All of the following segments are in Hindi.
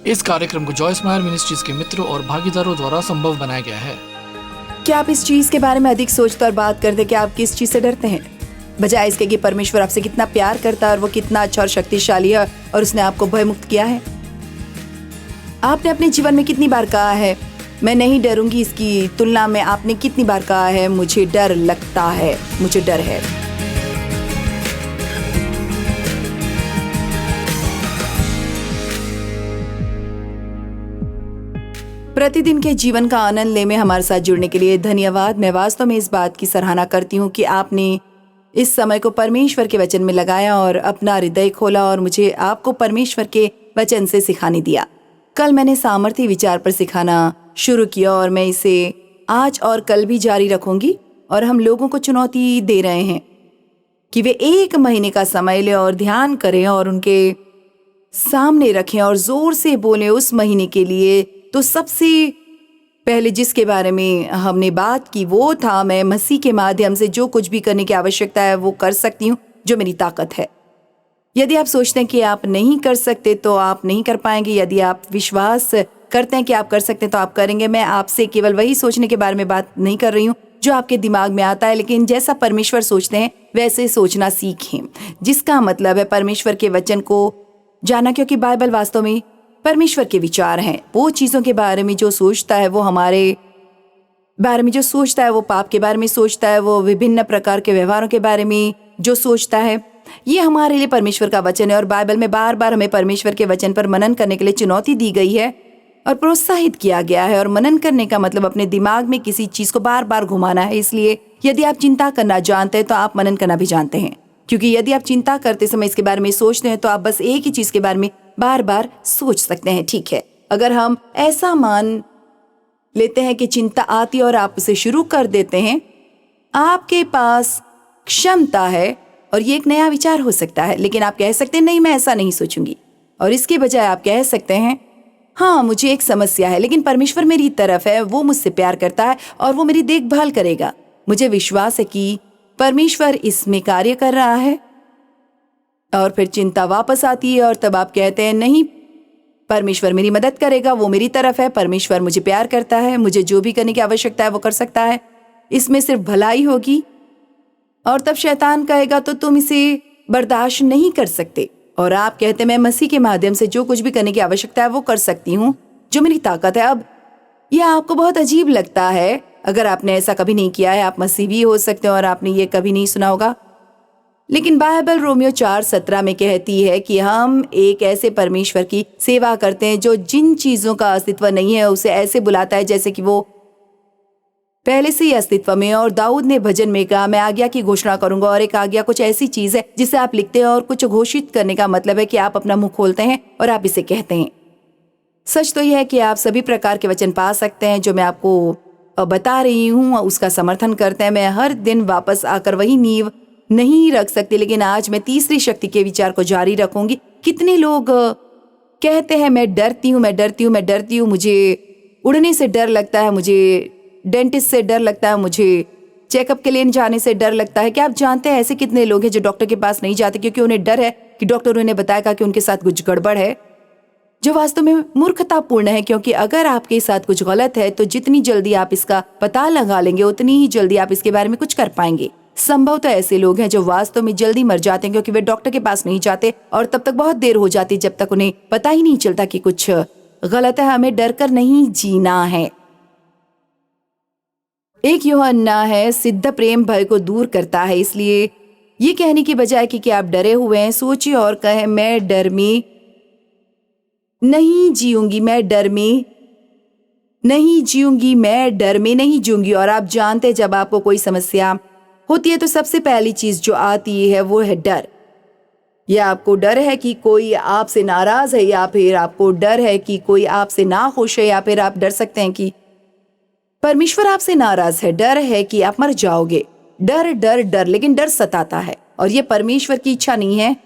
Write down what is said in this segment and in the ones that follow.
इस कार्यक्रम को जॉयस मायर मिनिस्ट्रीज के मित्रों और भागीदारों द्वारा संभव बनाया गया है। क्या आप इस चीज के बारे में अधिक सोचते और बात करते कि आप किस चीज से डरते हैं, बजाय इसके कि परमेश्वर आपसे कितना प्यार करता है और वो कितना अच्छा और शक्तिशाली है और उसने आपको भयमुक्त किया है। आपने अपने जीवन में कितनी बार कहा है मैं नहीं डरूंगी, इसकी तुलना में आपने कितनी बार कहा है मुझे डर लगता है, मुझे डर है। प्रतिदिन के जीवन का आनंद ले में हमारे साथ जुड़ने के लिए धन्यवाद। मैं वास्तव में इस बात की सराहना करती हूँ कि आपने इस समय को परमेश्वर के वचन में लगाया और अपना हृदय खोला और मुझे आपको परमेश्वर के वचन से सिखाने दिया। कल मैंने सामर्थ्य विचार पर सिखाना शुरू किया और मैं इसे आज और कल भी जारी रखूंगी। और हम लोगों को चुनौती दे रहे हैं कि वे 1 महीने का समय लें और ध्यान करें और उनके सामने रखें और जोर से बोलें उस महीने के लिए। तो सबसे पहले जिसके बारे में हमने बात की वो था, मैं मसीह के माध्यम से जो कुछ भी करने की आवश्यकता है वो कर सकती हूँ जो मेरी ताकत है। यदि आप सोचते हैं कि आप नहीं कर सकते तो आप नहीं कर पाएंगे। यदि आप विश्वास करते हैं कि आप कर सकते हैं तो आप करेंगे। मैं आपसे केवल वही सोचने के बारे में बात नहीं कर रही हूँ जो आपके दिमाग में आता है, लेकिन जैसा परमेश्वर सोचते हैं वैसे सोचना सीखें, जिसका मतलब है परमेश्वर के वचन को जाना, क्योंकि बाइबल वास्तव में परमेश्वर के विचार हैं। वो चीज़ों के बारे में जो सोचता है, वो हमारे बारे में जो सोचता है, वो पाप के बारे में सोचता है, वो विभिन्न प्रकार के व्यवहारों के बारे में जो सोचता है, ये हमारे लिए परमेश्वर का वचन है। और बाइबल में बार बार हमें परमेश्वर के वचन पर मनन करने के लिए चुनौती दी गई है और प्रोत्साहित किया गया है। और मनन करने का मतलब अपने दिमाग में किसी चीज़ को बार बार घुमाना है। इसलिए यदि आप चिंता करना जानते हैं तो आप मनन करना भी जानते हैं, क्योंकि यदि आप चिंता करते समय इसके बारे में सोचते हैं तो आप बस एक ही चीज़ के बारे में बार बार सोच सकते हैं। ठीक है, अगर हम ऐसा मान लेते हैं कि चिंता आती है और आप उसे शुरू कर देते हैं, आपके पास क्षमता है और ये एक नया विचार हो सकता है। लेकिन आप कह सकते हैं नहीं, मैं ऐसा नहीं सोचूंगी। और इसके बजाय आप कह सकते हैं हाँ, मुझे एक समस्या है, लेकिन परमेश्वर मेरी तरफ है, वो मुझसे प्यार करता है और वो मेरी देखभाल करेगा। मुझे विश्वास है कि परमेश्वर इसमें कार्य कर रहा है। और फिर चिंता वापस आती है और तब आप कहते हैं नहीं, परमेश्वर मेरी मदद करेगा, वो मेरी तरफ है, परमेश्वर मुझे प्यार करता है, मुझे जो भी करने की आवश्यकता है वो कर सकता है, इसमें सिर्फ भलाई होगी। और तब शैतान कहेगा तो तुम इसे बर्दाश्त नहीं कर सकते। और आप कहते हैं मैं मसीह के माध्यम से जो कुछ भी करने की आवश्यकता है वो कर सकती हूँ, जो मेरी ताकत है। अब यह आपको बहुत अजीब लगता है। अगर आपने ऐसा कभी नहीं किया है, आप मसीह भी हो सकते हैं और आपने ये कभी नहीं सुना होगा, लेकिन बाइबल रोमियो 4:17 में कहती है कि हम एक ऐसे परमेश्वर की सेवा करते हैं जो जिन चीजों का अस्तित्व नहीं है उसे ऐसे बुलाता है जैसे कि वो पहले से ही अस्तित्व में। और दाऊद ने भजन में कहा मैं आज्ञा की घोषणा करूंगा। और एक आज्ञा कुछ ऐसी चीज है जिसे आप लिखते हैं, और कुछ घोषित करने का मतलब है कि आप अपना मुंह खोलते हैं और आप इसे कहते हैं। सच तो यह है कि आप सभी प्रकार के वचन पा सकते हैं जो मैं आपको बता रही हूँ, उसका समर्थन करते हैं। मैं हर दिन वापस आकर वही नींव नहीं रख सकती, लेकिन आज मैं तीसरी शक्ति के विचार को जारी रखूंगी। कितने लोग कहते हैं मैं डरती हूँ, मैं डरती हूँ, मैं डरती हूँ, मुझे उड़ने से डर लगता है, मुझे डेंटिस्ट से डर लगता है, मुझे चेकअप के लिए जाने से डर लगता है। क्या आप जानते हैं ऐसे कितने लोग हैं जो डॉक्टर के पास नहीं जाते क्योंकि उन्हें डर है कि डॉक्टर उन्हें बताएगा कि उनके साथ कुछ गड़बड़ है, जो वास्तव में मूर्खतापूर्ण है। क्योंकि अगर आपके साथ कुछ गलत है तो जितनी जल्दी आप इसका पता लगा लेंगे उतनी ही जल्दी आप इसके बारे में कुछ कर पाएंगे। संभवतः ऐसे लोग हैं जो वास्तव में जल्दी मर जाते हैं क्योंकि वे डॉक्टर के पास नहीं जाते और तब तक बहुत देर हो जाती जब तक उन्हें पता ही नहीं चलता कि कुछ गलत है। हमें डर कर नहीं जीना है। एक यूहन्ना है, सिद्ध प्रेम भय को दूर करता है। इसलिए ये कहने की बजाय कि आप डरे हुए हैं, सोचिए और कहें मैं डर में नहीं जीऊंगी, मैं डर में नहीं जीऊंगी, मैं डर में नहीं जीऊंगी। और आप जानते हैं जब आपको कोई समस्या होती है तो सबसे पहली चीज जो आती है वो है डर। या आपको डर है कि कोई आपसे नाराज है, या फिर आपको डर है कि कोई आपसे ना खुश है, या फिर आप डर सकते हैं कि परमेश्वर आपसे नाराज है। डर है कि आप मर जाओगे। डर डर डर, लेकिन डर सताता है और ये परमेश्वर की इच्छा नहीं है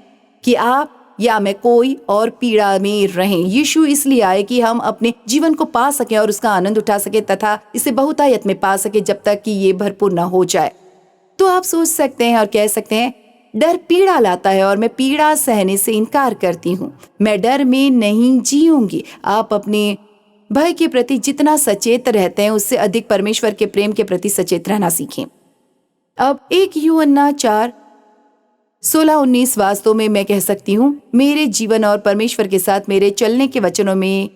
कि आप या मैं कोई और पीड़ा में रहें। यीशु इसलिए आए कि हम अपने जीवन को पा सकें और उसका आनंद उठा सके तथा इसे बहुतायत में पा सके जब तक कि ये भरपूर न हो जाए। तो आप सोच सकते हैं और कह सकते हैं डर पीड़ा लाता है और मैं पीड़ा सहने से इनकार करती हूँ। मैं डर में नहीं जीऊंगी। आप अपने भय के प्रति जितना सचेत रहते हैं उससे अधिक परमेश्वर के प्रेम के प्रति सचेत रहना सीखें। अब 1 यूहन्ना 4:16-19 वास्तव में मैं कह सकती हूँ मेरे जीवन और परमेश्वर के साथ मेरे चलने के वचनों में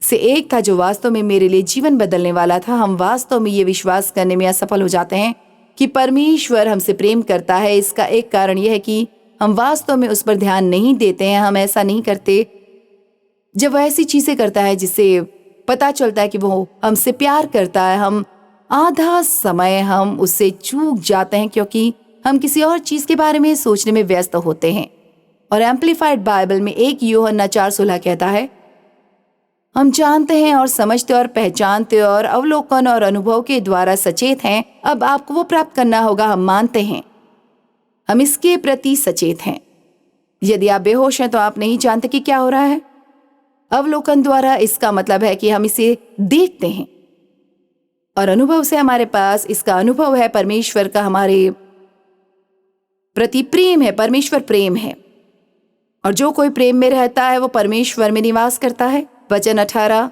से एक था जो वास्तव में मेरे लिए जीवन बदलने वाला था। हम वास्तव में ये विश्वास करने में असफल हो जाते हैं कि परमेश्वर हमसे प्रेम करता है। इसका एक कारण यह है कि हम वास्तव में उस पर ध्यान नहीं देते हैं। हम ऐसा नहीं करते जब वह ऐसी चीजें करता है जिससे पता चलता है कि वो हमसे प्यार करता है। हम आधा समय हम उससे चूक जाते हैं क्योंकि हम किसी और चीज के बारे में सोचने में व्यस्त होते हैं। और एम्प्लीफाइड बाइबल में 1 यूहन्ना 4:16 कहता है, हम जानते हैं और समझते और पहचानते और अवलोकन और अनुभव के द्वारा सचेत हैं। अब आपको वो प्राप्त करना होगा। हम मानते हैं, हम इसके प्रति सचेत हैं। यदि आप बेहोश हैं तो आप नहीं जानते कि क्या हो रहा है। अवलोकन द्वारा इसका मतलब है कि हम इसे देखते हैं और अनुभव से हमारे पास इसका अनुभव है। परमेश्वर का हमारे प्रति प्रेम है। परमेश्वर प्रेम है और जो कोई प्रेम में रहता है वो परमेश्वर में निवास करता है। वचन 18,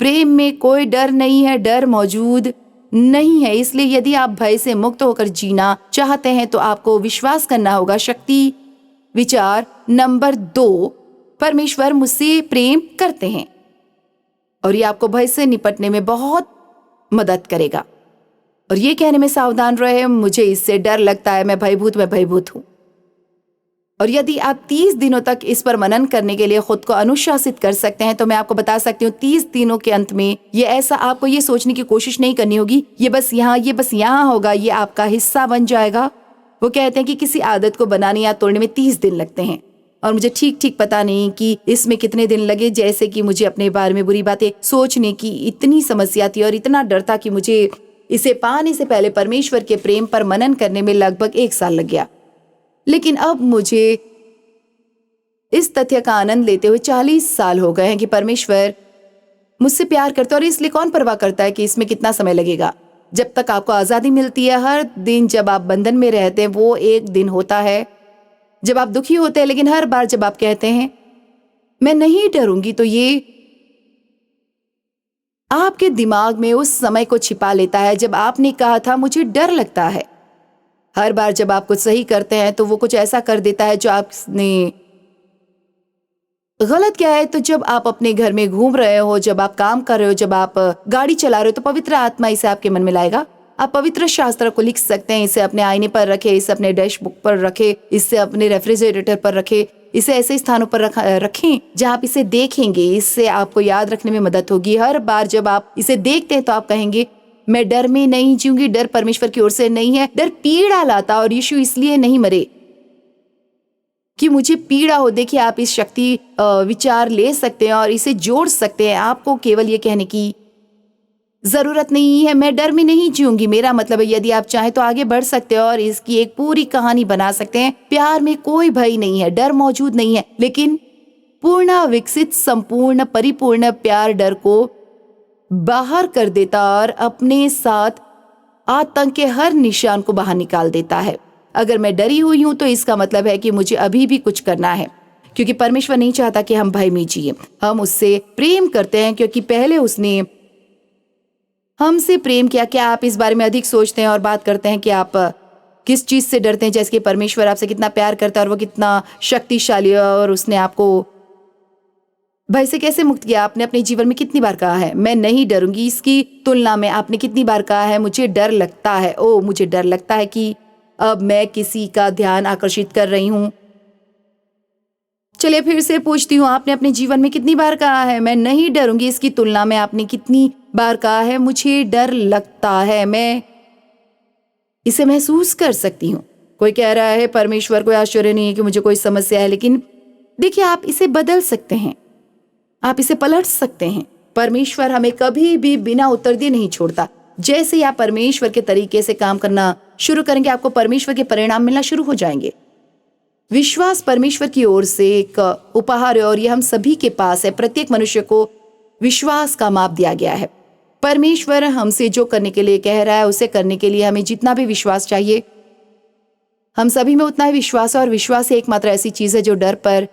प्रेम में कोई डर नहीं है, डर मौजूद नहीं है। इसलिए यदि आप भय से मुक्त होकर जीना चाहते हैं तो आपको विश्वास करना होगा। शक्ति विचार नंबर 2, परमेश्वर मुझसे प्रेम करते हैं और ये आपको भय से निपटने में बहुत मदद करेगा। और ये कहने में सावधान रहे, मुझे इससे डर लगता है, मैं भयभूत हूं। और यदि आप 30 दिनों तक इस पर मनन करने के लिए खुद को अनुशासित कर सकते हैं तो मैं आपको बता सकती हूँ 30 दिनों के अंत में ये ऐसा आपको ये सोचने की कोशिश नहीं करनी होगी ये बस यहाँ होगा, ये आपका हिस्सा बन जाएगा। वो कहते हैं कि किसी आदत को बनाने या तोड़ने में 30 दिन लगते हैं और मुझे ठीक पता नहीं कि इसमें कितने दिन लगे। जैसे कि मुझे अपने बारे में बुरी बातें सोचने की इतनी समस्या थी और इतना डर था कि मुझे इसे पाने से पहले परमेश्वर के प्रेम पर मनन करने में लगभग 1 साल लग गया। लेकिन अब मुझे इस तथ्य का आनंद लेते हुए 40 साल हो गए हैं कि परमेश्वर मुझसे प्यार करता है। और इसलिए कौन परवाह करता है कि इसमें कितना समय लगेगा। जब तक आपको आजादी मिलती है, हर दिन जब आप बंधन में रहते हैं वो एक दिन होता है जब आप दुखी होते हैं। लेकिन हर बार जब आप कहते हैं मैं नहीं डरूंगी तो ये आपके दिमाग में उस समय को छिपा लेता है जब आपने कहा था मुझे डर लगता है। हर बार जब आप कुछ सही करते हैं तो वो कुछ ऐसा कर देता है जो आपने गलत किया है। तो जब आप अपने घर में घूम रहे हो, जब आप काम कर रहे हो, जब आप गाड़ी चला रहे हो तो पवित्र आत्मा इसे आपके मन में लाएगा। आप पवित्र शास्त्र को लिख सकते हैं, इसे अपने आईने पर रखें, इसे अपने डैशबुक पर रखें, इसे अपने रेफ्रिजरेटर पर रखें, इसे ऐसे स्थानों पर रखें जहां आप इसे देखेंगे। इससे आपको याद रखने में मदद होगी। हर बार जब आप इसे देखते हैं तो आप कहेंगे मैं डर में नहीं जीऊंगी। डर परमेश्वर की ओर से नहीं है, डर पीड़ा लाता और यीशु इसलिए नहीं मरे कि मुझे पीड़ा हो। देखिए, आप इस शक्ति विचार ले सकते हैं और इसे जोड़ सकते हैं। आपको केवल ये कहने की जरूरत नहीं है मैं डर में नहीं जीऊंगी। मेरा मतलब है यदि आप चाहें तो आगे बढ़ सकते हैं और इसकी एक पूरी कहानी बना सकते हैं। प्यार में कोई भय नहीं है, डर मौजूद नहीं है, लेकिन पूर्ण विकसित संपूर्ण परिपूर्ण प्यार डर को बाहर कर देता और अपने साथ आतंक के हर निशान को बाहर निकाल देता है। अगर मैं डरी हुई हूं तो इसका मतलब है कि मुझे अभी भी कुछ करना है, क्योंकि परमेश्वर नहीं चाहता कि हम भय में जिए। हम उससे प्रेम करते हैं क्योंकि पहले उसने हमसे प्रेम किया। क्या आप इस बारे में अधिक सोचते हैं और बात करते हैं कि आप किस चीज से डरते हैं? जैसे कि परमेश्वर आपसे कितना प्यार करता है और वो कितना शक्तिशाली है और उसने आपको भय से कैसे मुक्त किया। आपने अपने जीवन में कितनी बार कहा है मैं नहीं डरूंगी? इसकी तुलना में आपने कितनी बार कहा है मुझे डर लगता है, ओ मुझे डर लगता है कि अब मैं किसी का ध्यान आकर्षित कर रही हूं। चलिए फिर से पूछती हूँ, आपने अपने जीवन में कितनी बार कहा है मैं नहीं डरूंगी? इसकी तुलना में आपने कितनी बार कहा है मुझे डर लगता है? मैं इसे महसूस कर सकती हूँ। कोई कह रहा है परमेश्वर को आश्चर्य नहीं है कि मुझे कोई समस्या है, लेकिन देखिए आप इसे बदल सकते हैं, आप इसे पलट सकते हैं। परमेश्वर हमें कभी भी बिना उत्तर दिए नहीं छोड़ता। जैसे ही आप परमेश्वर के तरीके से काम करना शुरू करेंगे आपको परमेश्वर के परिणाम मिलना शुरू हो जाएंगे। विश्वास परमेश्वर की ओर से एक उपहार है और यह हम सभी के पास है। प्रत्येक मनुष्य को विश्वास का माप दिया गया है। परमेश्वर हमसे जो करने के लिए कह रहा है उसे करने के लिए हमें जितना भी विश्वास चाहिए हम सभी में उतना ही विश्वास है और विश्वास ही एकमात्र ऐसी चीज है जो डर पर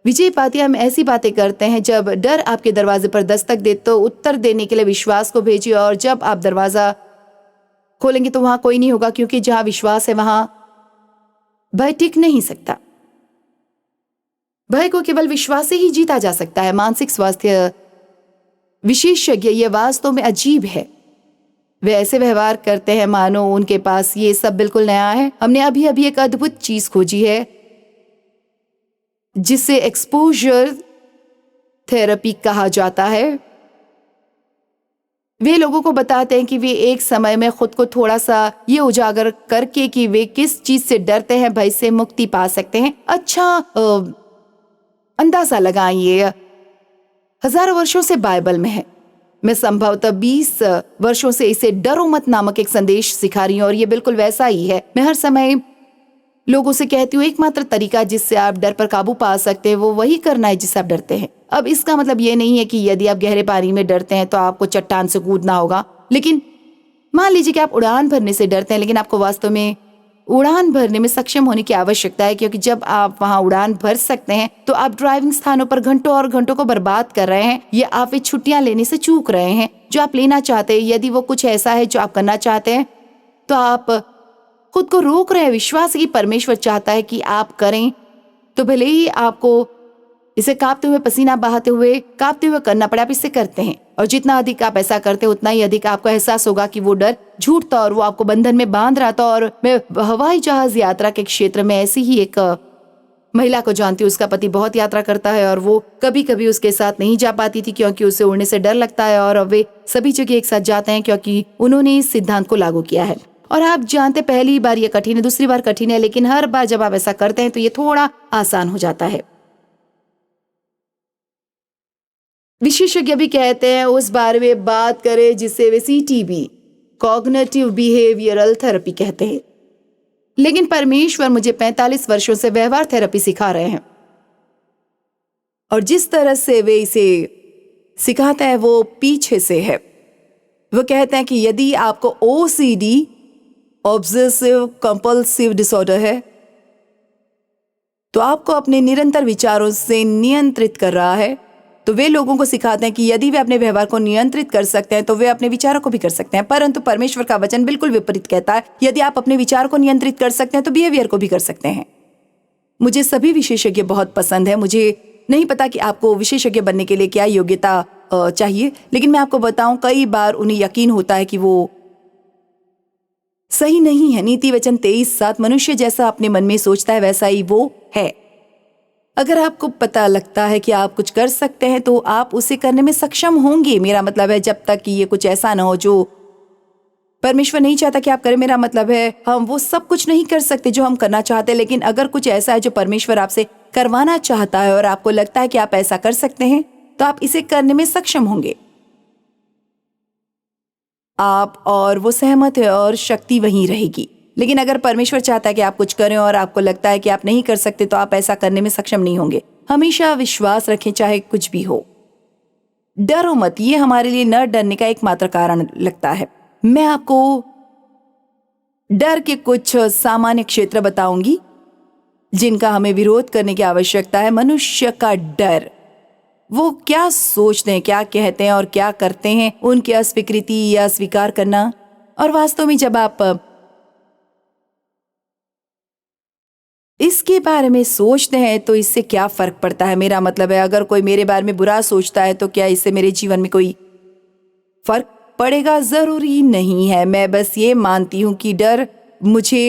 विजय पाती है। हम ऐसी बातें करते हैं, जब डर आपके दरवाजे पर दस्तक दे तो उत्तर देने के लिए विश्वास को भेजिए, और जब आप दरवाजा खोलेंगे तो वहां कोई नहीं होगा, क्योंकि जहां विश्वास है वहां भय टिक नहीं सकता। भय को केवल विश्वास से ही जीता जा सकता है। मानसिक स्वास्थ्य विशेषज्ञ ये वास्तव में अजीब है। वे ऐसे व्यवहार करते हैं मानो उनके पास ये सब बिल्कुल नया है। हमने अभी अभी एक अद्भुत चीज खोजी है जिसे एक्सपोजर थेरेपी कहा जाता है। वे लोगों को बताते हैं कि वे एक समय में खुद को थोड़ा सा ये उजागर करके कि वे किस चीज से डरते हैं, भय से मुक्ति पा सकते हैं। अच्छा, अंदाजा लगाइए, हजारों वर्षों से बाइबल में है। मैं संभवतः 20 वर्षों से इसे डरो मत नामक एक संदेश सिखा रही हूं, और ये बिल्कुल वैसा ही है। मैं हर समय लोगों से कहती हूँ एक मात्र तरीका जिससे आप डर पर काबू पा सकते हैं वो वही करना है जिससे आप डरते हैं। अब इसका मतलब ये नहीं है कि यदि आप गहरे पानी में डरते हैं तो आपको चट्टान से कूदना होगा, लेकिन मान लीजिए कि आप उड़ान भरने से डरते हैं, लेकिन आपको वास्तव में उड़ान भरने में सक्षम होने की आवश्यकता है, क्योंकि जब आप वहां उड़ान भर सकते हैं तो आप ड्राइविंग स्थानों पर घंटों और घंटों को बर्बाद कर रहे हैं, या आप वे छुट्टियां लेने से चूक रहे हैं जो आप लेना चाहते हैं। यदि वो कुछ ऐसा है जो आप करना चाहते हैं तो आप खुद को रोक रहे हैं। विश्वास की परमेश्वर चाहता है कि आप करें, तो भले ही आपको इसे कांपते हुए, पसीना बहाते हुए, कांपते हुए करना पड़े, आप इसे करते हैं। और जितना अधिक आप ऐसा करते हैं उतना ही अधिक आपको एहसास होगा कि वो डर झूठ था और वो आपको बंधन में बांध रहा था। और मैं हवाई जहाज यात्रा के क्षेत्र में ऐसी ही एक महिला को जानती हूँ। उसका पति बहुत यात्रा करता है और वो कभी कभी उसके साथ नहीं जा पाती थी क्योंकि उसे उड़ने से डर लगता है, और वे सभी जगह एक साथ जाते हैं क्योंकि उन्होंने इस सिद्धांत को लागू किया है। और आप जानते, पहली बार ये कठिन है, दूसरी बार कठिन है, लेकिन हर बार जब आप ऐसा करते हैं तो ये थोड़ा आसान हो जाता है। विशेषज्ञ भी कहते हैं उस बारे में बात करें जिसे वे CTB, कॉग्निटिव बिहेवियरल थेरेपी कहते हैं। लेकिन परमेश्वर मुझे 45 वर्षों से व्यवहार थेरेपी सिखा रहे हैं, और जिस तरह से वे इसे सिखाते हैं वो पीछे से है। वो कहते हैं कि यदि आपको OCD, ऑब्सेसिव कंपल्सिव डिसऑर्डर है, तो आपको अपने निरंतर विचारों से नियंत्रित कर रहा है। तो वे लोगों को सिखाते हैं कि यदि वे अपने व्यवहार को नियंत्रित कर सकते हैं तो वे अपने विचारों को भी कर सकते हैं। परंतु परमेश्वर का वचन बिल्कुल विपरीत कहता है, यदि आप अपने विचार को नियंत्रित कर सकते हैं तो बिहेवियर को भी कर सकते हैं। मुझे सभी विशेषज्ञ बहुत पसंद है। मुझे नहीं पता कि आपको विशेषज्ञ बनने के लिए क्या योग्यता चाहिए, लेकिन मैं आपको बताऊं, कई बार उन्हें यकीन होता है कि वो सही नहीं है। नीति वचन 23:7, मनुष्य जैसा अपने मन में सोचता है वैसा ही वो है। अगर आपको पता लगता है कि आप कुछ कर सकते हैं तो आप उसे करने में सक्षम होंगे। मेरा मतलब है जब तक कि ये कुछ ऐसा ना हो जो परमेश्वर नहीं चाहता कि आप करें। मेरा मतलब है हम वो सब कुछ नहीं कर सकते जो हम करना चाहते हैं, लेकिन अगर कुछ ऐसा है जो परमेश्वर आपसे करवाना चाहता है और आपको लगता है कि आप ऐसा कर सकते हैं तो आप इसे करने में सक्षम होंगे। आप और वो सहमत है और शक्ति वहीं रहेगी। लेकिन अगर परमेश्वर चाहता है कि आप कुछ करें और आपको लगता है कि आप नहीं कर सकते तो आप ऐसा करने में सक्षम नहीं होंगे। हमेशा विश्वास रखें चाहे कुछ भी हो। डरो मत, ये हमारे लिए न डरने का एकमात्र कारण लगता है। मैं आपको डर के कुछ सामान्य क्षेत्र बताऊंगी जिनका हमें विरोध करने की आवश्यकता है। मनुष्य का डर, वो क्या सोचते हैं, क्या कहते हैं और क्या करते हैं, उनकी अस्वीकृति या स्वीकार करना। और वास्तव में जब आप इसके बारे में सोचते हैं तो इससे क्या फर्क पड़ता है। मेरा मतलब है अगर कोई मेरे बारे में बुरा सोचता है तो क्या इससे मेरे जीवन में कोई फर्क पड़ेगा? जरूरी नहीं है। मैं बस ये मानती हूं कि डर मुझे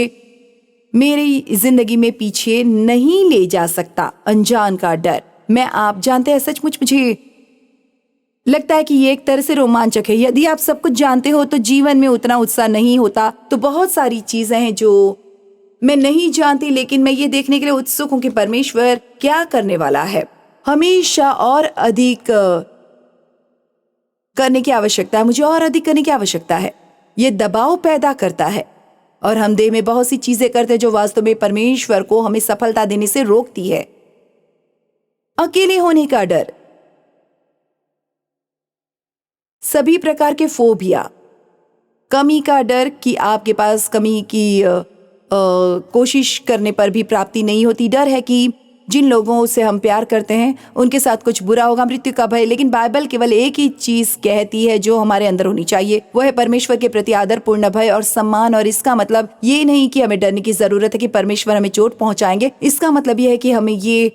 मेरी जिंदगी में पीछे नहीं ले जा सकता। अनजान का डर, आप जानते हैं, सचमुच मुझे लगता है कि ये एक तरह से रोमांचक है। यदि आप सब कुछ जानते हो तो जीवन में उतना उत्साह नहीं होता। तो बहुत सारी चीजें हैं जो मैं नहीं जानती, लेकिन मैं ये देखने के लिए उत्सुक हूं कि परमेश्वर क्या करने वाला है। हमेशा और अधिक करने की आवश्यकता है, मुझे और अधिक करने की आवश्यकता है। ये दबाव पैदा करता है और हम देह में बहुत सी चीजें करते हैं जो वास्तव में परमेश्वर को हमें सफलता देने से रोकती है। अकेले होने का डर, सभी प्रकार के फोबिया, कमी का डर कि आपके पास कमी की कोशिश करने पर भी प्राप्ति नहीं होती। डर है कि जिन लोगों से हम प्यार करते हैं उनके साथ कुछ बुरा होगा, मृत्यु का भय। लेकिन बाइबल केवल एक ही चीज कहती है जो हमारे अंदर होनी चाहिए, वो है परमेश्वर के प्रति आदरपूर्ण भय और सम्मान। और इसका मतलब ये नहीं कि हमें डरने की जरूरत है कि परमेश्वर हमें चोट पहुंचाएंगे। इसका मतलब ये है कि हमें ये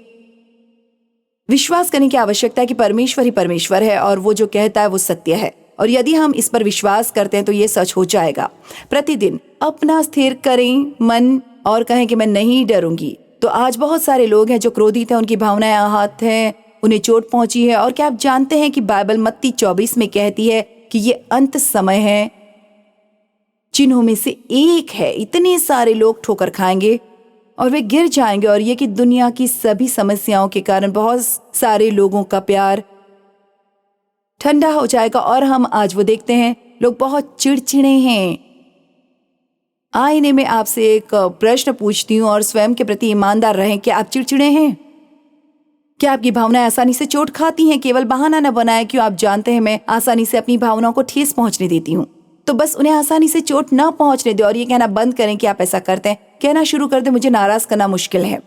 विश्वास करने की आवश्यकता है कि परमेश्वर ही परमेश्वर है और वो जो कहता है वो सत्य है। और यदि हम इस पर विश्वास करते हैं तो ये सच हो जाएगा। प्रतिदिन अपना स्थिर करें मन और कहें कि मैं नहीं डरूंगी। तो आज बहुत सारे लोग हैं जो क्रोधित हैं, उनकी भावनाएं आहत हैं, उन्हें चोट पहुंची है। और क्या आप जानते हैं कि बाइबल मत्ती 24 में कहती है कि ये अंत समय है, चिन्हों में से एक है। इतने सारे लोग ठोकर खाएंगे और वे गिर जाएंगे। और ये कि दुनिया की सभी समस्याओं के कारण बहुत सारे लोगों का प्यार ठंडा हो जाएगा। और हम आज वो देखते हैं, लोग बहुत चिड़चिड़े हैं। आईने में आपसे एक प्रश्न पूछती हूँ और स्वयं के प्रति ईमानदार रहें। क्या आप चिड़चिड़े हैं? क्या आपकी भावनाएं आसानी से चोट खाती हैं? केवल बहाना न बनाएं। क्यों? आप जानते हैं मैं आसानी से अपनी भावनाओं को ठेस पहुंचने देती हूँ। तो बस उन्हें आसानी से चोट न पहुंचने दे और ये कहना बंद करें कि आप ऐसा करते हैं। कहना शुरू कर दें, मुझे नाराज करना मुश्किल है,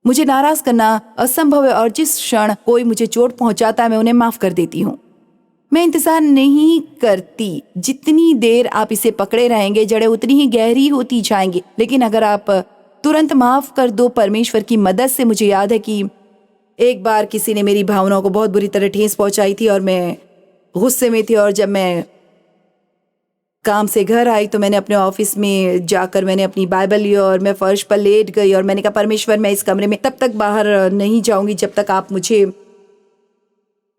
मुझे नाराज करना असंभव है। और जिस क्षण कोई मुझे चोट पहुंचाता है मैं उन्हें माफ कर देती हूँ। मैं इंतजार नहीं करती। जितनी देर आप इसे पकड़े रहेंगे जड़ें उतनी ही गहरी होती जाएंगी। लेकिन अगर आप तुरंत माफ कर दो परमेश्वर की मदद से। मुझे याद है कि एक बार किसी ने मेरी भावनाओं को बहुत बुरी तरह ठेस पहुंचाई थी और मैं गुस्से में थी। और जब मैं काम से घर आई तो मैंने अपने ऑफिस में जाकर मैंने अपनी बाइबल ली और मैं फर्श पर लेट गई और मैंने कहा, परमेश्वर मैं इस कमरे में तब तक बाहर नहीं जाऊंगी जब तक आप मुझे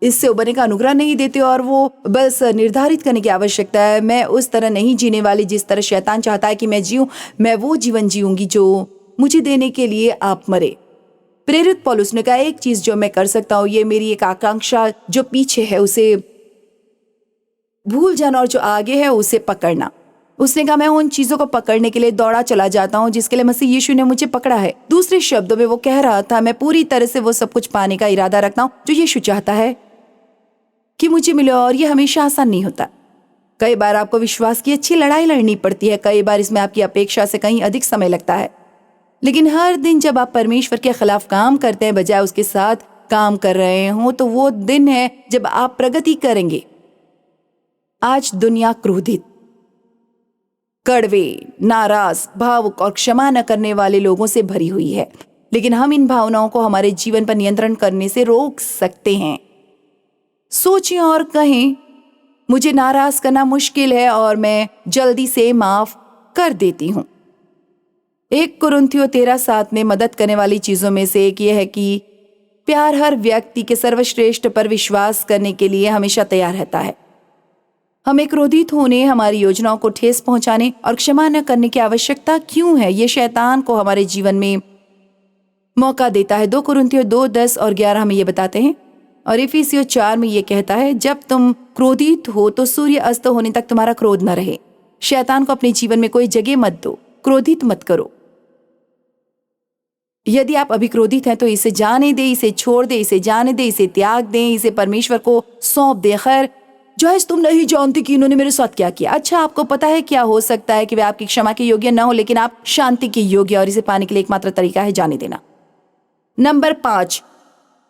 इससे उबरने का अनुग्रह नहीं देते। और वो बस निर्धारित करने की आवश्यकता है। मैं उस तरह नहीं जीने वाली जिस तरह शैतान चाहता है कि मैं जीऊं। मैं वो जीवन जीऊंगी जो मुझे देने के लिए आप मरे। प्रेरित पौलुस ने कहा, एक चीज जो मैं कर सकता हूँ, ये मेरी एक आकांक्षा जो पीछे है उसे भूल जाना और जो आगे है उसे पकड़ना। उसने कहा, मैं उन चीजों को पकड़ने के लिए दौड़ा चला जाता हूँ जिसके लिए मसीह यीशु ने मुझे पकड़ा है। दूसरे शब्दों में वो कह रहा था, मैं पूरी तरह से वो सब कुछ पाने का इरादा रखता हूँ जो यीशु चाहता है कि मुझे मिले। और ये हमेशा आसान नहीं होता। कई बार आपको विश्वास की अच्छी लड़ाई लड़नी पड़ती है। कई बार इसमें आपकी अपेक्षा से कहीं अधिक समय लगता है। लेकिन हर दिन जब आप परमेश्वर के खिलाफ काम करते हैं बजाय उसके साथ काम कर रहे हो, तो वो दिन है जब आप प्रगति करेंगे। आज दुनिया क्रोधित, कड़वे, नाराज, भावुक और क्षमा न करने वाले लोगों से भरी हुई है। लेकिन हम इन भावनाओं को हमारे जीवन पर नियंत्रण करने से रोक सकते हैं। सोचें और कहें, मुझे नाराज करना मुश्किल है और मैं जल्दी से माफ कर देती हूँ। 1 कुरिन्थियों 13:7 में मदद करने वाली चीजों में से एक यह है कि प्यार हर व्यक्ति के सर्वश्रेष्ठ पर विश्वास करने के लिए हमेशा तैयार रहता है। हमें क्रोधित होने, हमारी योजनाओं को ठेस पहुंचाने और क्षमा न करने की आवश्यकता क्यों है? ये शैतान को हमारे जीवन में मौका देता है। 2 कुरिन्थियों 2:10 और 11 हमें ये बताते हैं। और इफिसियों 4 में ये कहता है, जब तुम क्रोधित हो तो सूर्य अस्त होने तक तुम्हारा क्रोध न रहे। शैतान को अपने जीवन में कोई जगह मत दो, क्रोधित मत करो। यदि आप अभी क्रोधित हैं तो इसे जाने दे, इसे छोड़ दे, इसे जाने दे, इसे त्याग दें, इसे परमेश्वर को सौंप दे। खैर जॉयस, तुम नहीं जानती कि इन्होंने मेरे साथ क्या किया। अच्छा, आपको पता है क्या हो सकता है कि वे आपकी क्षमा के योग्य न हो, लेकिन आप शांति के योग्य, और इसे पाने के लिए एकमात्र तरीका है जाने देना। नंबर 5,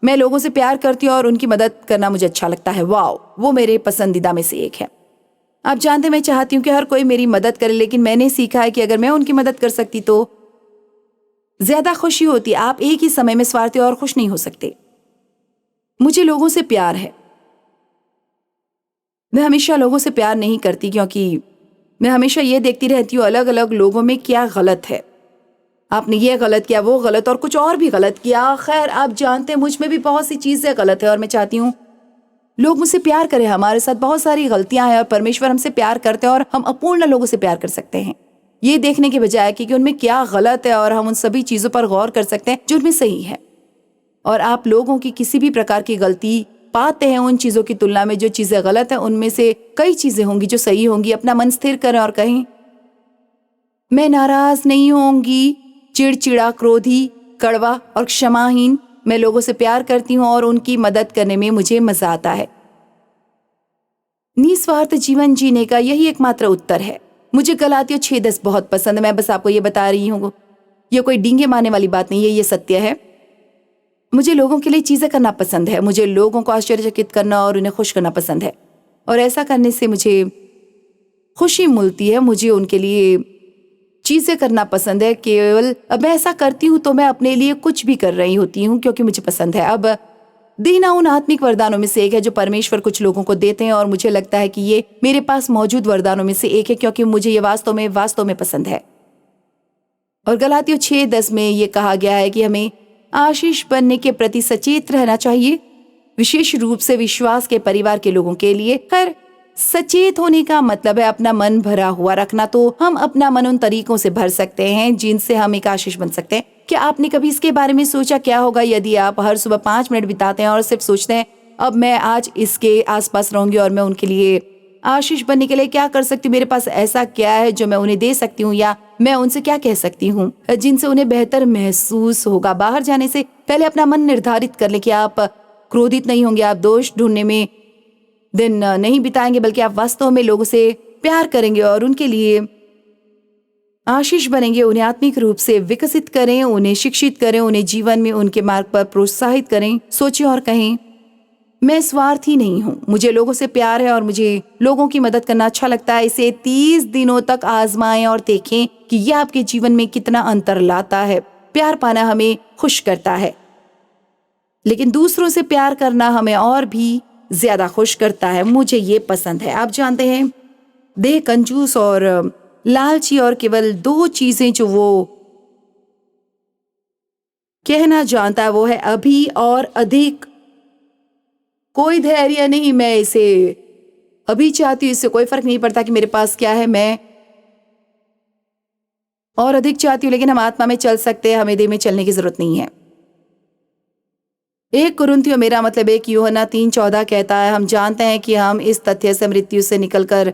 मैं लोगों से प्यार करती हूँ और उनकी मदद करना मुझे अच्छा लगता है। वाओ, वो मेरे पसंदीदा में से एक है। आप जानते, मैं चाहती हूँ कि हर कोई मेरी मदद करे, लेकिन मैंने सीखा है कि अगर मैं उनकी मदद कर सकती तो ज्यादा खुशी होती। आप एक ही समय में स्वार्थी और खुश नहीं हो सकते। मुझे लोगों से प्यार है। मैं हमेशा लोगों से प्यार नहीं करती क्योंकि मैं हमेशा ये देखती रहती हूँ अलग अलग लोगों में क्या गलत है। आपने ये गलत किया, वो गलत, और कुछ और भी गलत किया। खैर आप जानते हैं मुझ में भी बहुत सी चीजें गलत है और मैं चाहती हूँ लोग मुझसे प्यार करें। हमारे साथ बहुत सारी गलतियां हैं और परमेश्वर हमसे प्यार करते हैं और हम अपूर्ण लोगों से प्यार कर सकते हैं, ये देखने के बजाय कि उनमें क्या गलत है, और हम उन सभी चीजों पर गौर कर सकते हैं जो उनमें सही है। और आप लोगों की किसी भी प्रकार की गलती पाते हैं उन चीजों की तुलना में जो चीजें गलत है, उनमें से कई चीजें होंगी जो सही होंगी। अपना मन स्थिर करें और कहें, मैं नाराज नहीं होंगी, चिड़चिड़ा, क्रोधी, कड़वा और क्षमाहीन। मैं लोगों से प्यार करती हूँ और उनकी मदद करने में मुझे मजा आता है। निस्वार्थ जीवन जीने का यही एकमात्र उत्तर है। मुझे गलातियों 6:10 बहुत पसंद है। मैं बस आपको ये बता रही हूँ, ये कोई डींगे मारने वाली बात नहीं है, ये सत्य है। मुझे लोगों के लिए चीजें करना पसंद है, मुझे लोगों को आश्चर्यचकित करना और उन्हें खुश करना पसंद है, और ऐसा करने से मुझे खुशी मिलती है। मुझे उनके लिए चीजें करना पसंद है। केवल अब मैं ऐसा करती हूँ तो मैं अपने लिए कुछ भी कर रही होती हूँ क्योंकि मुझे पसंद है। अब देना उन आत्मिक वरदानों में से एक है जो परमेश्वर कुछ लोगों को देते हैं, और मुझे लगता है कि ये मेरे पास मौजूद वरदानों में से एक है क्योंकि मुझे ये वास्तव में पसंद है। और गलातियों 6:10 में ये कहा गया है कि हमें आशीष बनने के प्रति सचेत रहना चाहिए, विशेष रूप से विश्वास के परिवार के लोगों के लिए। खैर, सचेत होने का मतलब है अपना मन भरा हुआ रखना। तो हम अपना मन उन तरीकों से भर सकते हैं जिनसे हम एक आशीष बन सकते हैं। क्या आपने कभी इसके बारे में सोचा क्या होगा यदि आप हर सुबह 5 मिनट बिताते हैं और सिर्फ सोचते हैं अब मैं आज इसके आसपास रहूंगी और मैं उनके लिए आशीष बनने के लिए क्या कर सकती हूँ, मेरे पास ऐसा क्या है जो मैं उन्हें दे सकती हूँ, या मैं उनसे क्या कह सकती हूँ जिनसे उन्हें बेहतर महसूस होगा। बाहर जाने से पहले अपना मन निर्धारित कर ले कि आप क्रोधित नहीं होंगे, आप दोष ढूंढने में दिन नहीं बिताएंगे, बल्कि आप वास्तव में लोगों से प्यार करेंगे और उनके लिए आशीष बनेंगे। उन्हें आत्मिक रूप से विकसित करें, उन्हें शिक्षित करें, उन्हें जीवन में उनके मार्ग पर प्रोत्साहित करें। सोचिए और कहें, मैं स्वार्थी नहीं हूँ, मुझे लोगों से प्यार है और मुझे लोगों की मदद करना अच्छा लगता है। इसे 30 दिनों तक आजमाएं और देखें कि यह आपके जीवन में कितना अंतर लाता है। प्यार पाना हमें खुश करता है, लेकिन दूसरों से प्यार करना हमें और भी ज्यादा खुश करता है। मुझे ये पसंद है। आप जानते हैं, देह कंजूस और लालची और केवल 2 चीजें जो वो कहना जानता है वो है अभी और अधिक। कोई धैर्य नहीं, मैं इसे अभी चाहती हूँ, इससे कोई फर्क नहीं पड़ता कि मेरे पास क्या है, मैं और अधिक चाहती हूँ। लेकिन हम आत्मा में चल सकते हैं, हमें देह में चलने की जरूरत नहीं है। 1 कुरिन्थियों, मेरा मतलब 1 यूहन्ना 3:14 कहता है, हम जानते हैं कि हम इस तथ्य से मृत्यु से निकलकर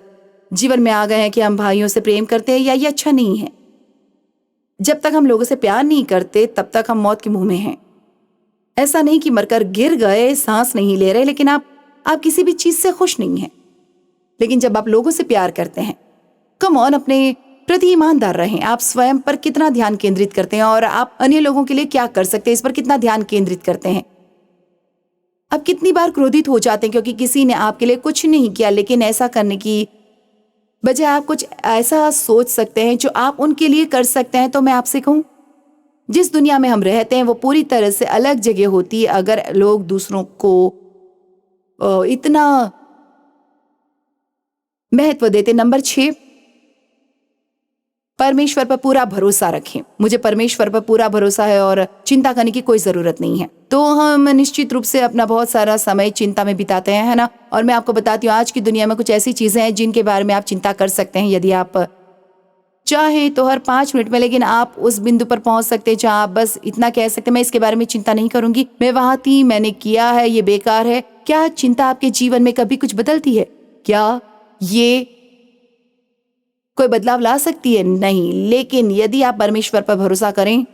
जीवन में आ गए हैं कि हम भाइयों से प्रेम करते हैं, या ये अच्छा नहीं है। जब तक हम लोगों से प्यार नहीं करते तब तक हम मौत के मुंह में हैं। ऐसा नहीं कि मरकर गिर गए, सांस नहीं ले रहे, लेकिन आप किसी भी चीज से खुश नहीं हैं। लेकिन जब आप लोगों से प्यार करते हैं, कम ऑन, अपने प्रति ईमानदार रहें। आप स्वयं पर कितना ध्यान केंद्रित करते हैं और आप अन्य लोगों के लिए क्या कर सकते हैं, इस पर कितना ध्यान केंद्रित करते हैं। आप कितनी बार क्रोधित हो जाते हैं क्योंकि किसी ने आपके लिए कुछ नहीं किया, लेकिन ऐसा करने की बजाय आप कुछ ऐसा सोच सकते हैं जो आप उनके लिए कर सकते हैं। तो मैं आपसे कहूं, जिस दुनिया में हम रहते हैं वो पूरी तरह से अलग जगह होती है अगर लोग दूसरों को इतना महत्व देते। नंबर 6, परमेश्वर पर पूरा भरोसा रखें। मुझे परमेश्वर पर पूरा भरोसा है और चिंता करने की कोई जरूरत नहीं है। तो हम निश्चित रूप से अपना बहुत सारा समय चिंता में बिताते हैं, है ना। और मैं आपको बताती हूँ, आज की दुनिया में कुछ ऐसी चीजें हैं जिनके बारे में आप चिंता कर सकते हैं यदि आप चाहें तो हर 5 मिनट में। लेकिन आप उस बिंदु पर पहुंच सकते हैं जहां आप बस इतना कह सकते हैं, मैं इसके बारे में चिंता नहीं करूंगी, मैं वहां थी, मैंने किया है, ये बेकार है। क्या चिंता आपके जीवन में कभी कुछ बदलती है? क्या ये कोई बदलाव ला सकती है? नहीं। लेकिन यदि आप परमेश्वर पर भरोसा करें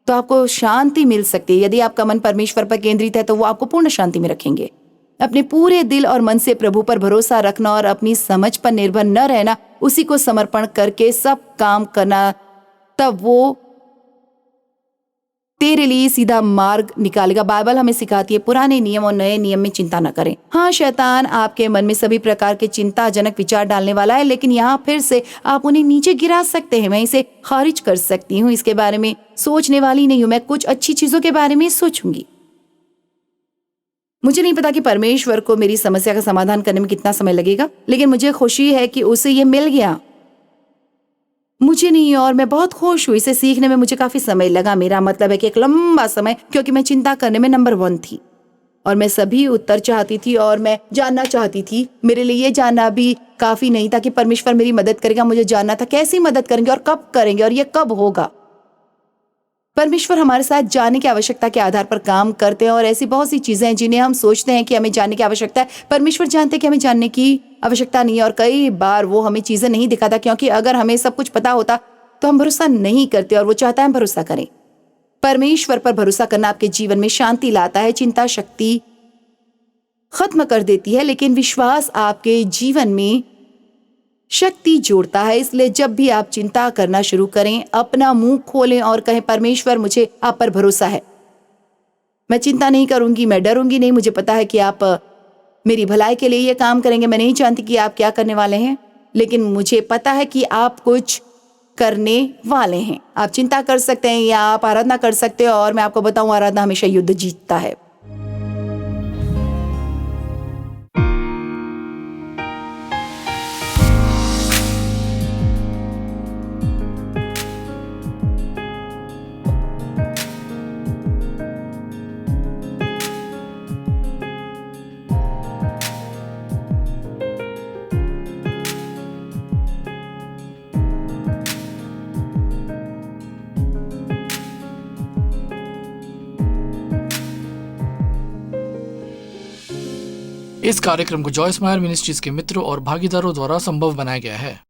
तो आपको शांति मिल सकती है। यदि आपका मन परमेश्वर पर केंद्रित है तो वो आपको पूर्ण शांति में रखेंगे। अपने पूरे दिल और मन से प्रभु पर भरोसा रखना और अपनी समझ पर निर्भर न रहना, उसी को समर्पण करके सब काम करना, तब वो तेरे लिए सीधा मार्ग निकालेगा। बाइबल हमें सिखाती है, पुराने नियम और नए नियम में चिंता न करें। हाँ, शैतान आपके मन में सभी प्रकार के चिंताजनक विचार डालने वाला है, लेकिन यहाँ फिर से आप उन्हें नीचे गिरा सकते हैं। मैं इसे खारिज कर सकती हूँ, इसके बारे में सोचने वाली नहीं हूँ। मैं कुछ अच्छी चीजों के बारे में सोचूंगी। मुझे नहीं पता कि परमेश्वर को मेरी समस्या का समाधान करने में कितना समय लगेगा, लेकिन मुझे खुशी है कि उसे ये मिल गया। मुझे नहीं, और मैं बहुत खुश हूँ। इसे सीखने में मुझे काफी समय लगा। मेरा मतलब है कि एक लंबा समय, क्योंकि मैं चिंता करने में नंबर 1 थी और मैं सभी उत्तर चाहती थी और मैं जानना चाहती थी। मेरे लिए ये जानना भी काफी नहीं था कि परमेश्वर मेरी मदद करेगा। मुझे जानना था कैसी मदद करेंगे और कब करेंगे और ये कब होगा। परमेश्वर हमारे साथ जानने की आवश्यकता के आधार पर काम करते हैं, और ऐसी बहुत सी चीजें हैं जिन्हें हम सोचते हैं कि हमें जानने की आवश्यकता है। परमेश्वर जानते हैं कि हमें जानने की आवश्यकता नहीं है, और कई बार वो हमें चीजें नहीं दिखाता, क्योंकि अगर हमें सब कुछ पता होता तो हम भरोसा नहीं करते, और वो चाहता है हम भरोसा करें। परमेश्वर पर भरोसा करना आपके जीवन में शांति लाता है, चिंता शक्ति खत्म कर देती है। लेकिन विश्वास आपके जीवन में शक्ति जोड़ता है। इसलिए जब भी आप चिंता करना शुरू करें, अपना मुंह खोलें और कहें, परमेश्वर मुझे आप पर भरोसा है, मैं चिंता नहीं करूंगी, मैं डरूंगी नहीं, मुझे पता है कि आप मेरी भलाई के लिए ये काम करेंगे। मैं नहीं जानती कि आप क्या करने वाले हैं, लेकिन मुझे पता है कि आप कुछ करने वाले हैं। आप चिंता कर सकते हैं या आप आराधना कर सकते हो, और मैं आपको बताऊं, आराधना हमेशा युद्ध जीतता है। इस कार्यक्रम को जॉयस मायर मिनिस्ट्रीज के मित्रों और भागीदारों द्वारा संभव बनाया गया है।